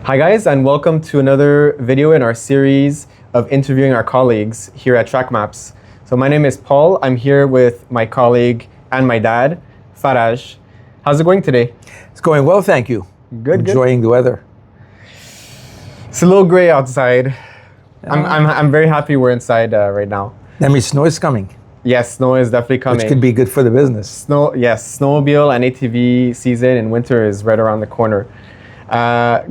Hi guys, and welcome to another video in our series of interviewing our colleagues here at TrakMaps. So my name is Paul. I'm here with my colleague and my dad, Faraj. How's it going today? It's going well, thank you. Good. Enjoying the weather. It's a little gray outside. I'm very happy we're inside right now. That means snow is coming. Yes, snow is definitely coming. Which could be good for the business. Snowmobile and ATV season in winter is right around the corner.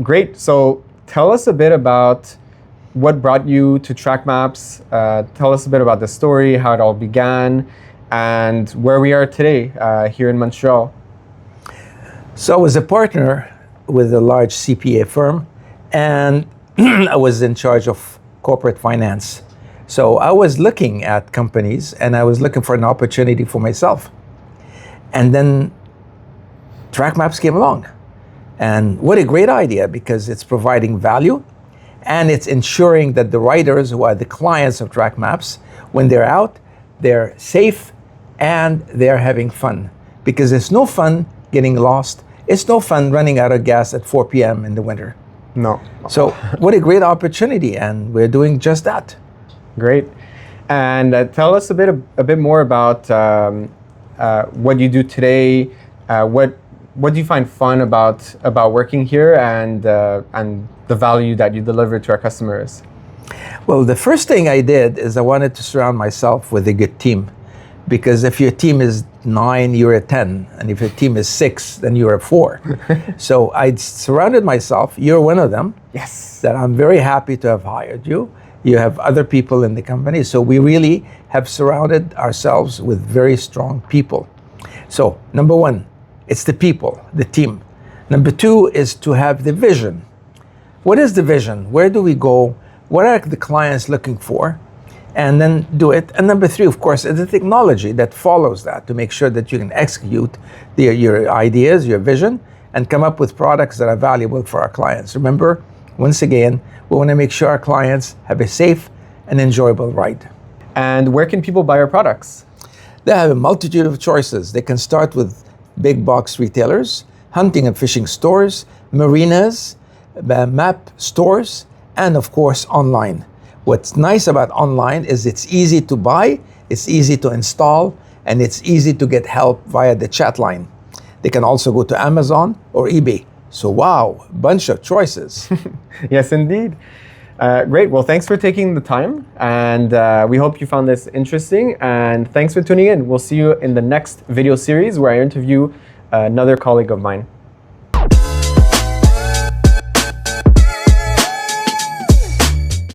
Great. So tell us a bit about what brought you to TrakMaps. Tell us a bit about the story, how it all began, and where we are today here in Montreal. So I was a partner with a large CPA firm, and I was in charge of corporate finance. So I was looking at companies, and I was looking for an opportunity for myself. And then TrakMaps came along. And what a great idea, because it's providing value and it's ensuring that the riders who are the clients of TrakMaps, when they're out, they're safe and they're having fun. Because it's no fun getting lost. It's no fun running out of gas at 4 p.m. in the winter. No. So what a great opportunity, and we're doing just that. Great. And tell us a bit more about what you do today. What do you find fun about working here, and the value that you deliver to our customers? Well, the first thing I did is I wanted to surround myself with a good team, because if your team is 9, you're a 10, and if your team is 6, then you're a 4. So I surrounded myself. You're one of them. Yes. That I'm very happy to have hired you. You have other people in the company, so we really have surrounded ourselves with very strong people. So number one, it's the people, the team. Number two is to have the vision. What is the vision? Where do we go? What are the clients looking for? And then do it. And number three, of course, is the technology that follows that, to make sure that you can execute your ideas, your vision, and come up with products that are valuable for our clients. Remember, once again, we want to make sure our clients have a safe and enjoyable ride. And where can people buy our products? They have a multitude of choices. They can start with big box retailers, hunting and fishing stores, marinas, map stores, and of course online. What's nice about online is it's easy to buy, it's easy to install, and it's easy to get help via the chat line. They can also go to Amazon or eBay. So wow, bunch of choices. Yes, indeed. Great. Well, thanks for taking the time, and we hope you found this interesting, and thanks for tuning in. We'll see you in the next video series where I interview another colleague of mine.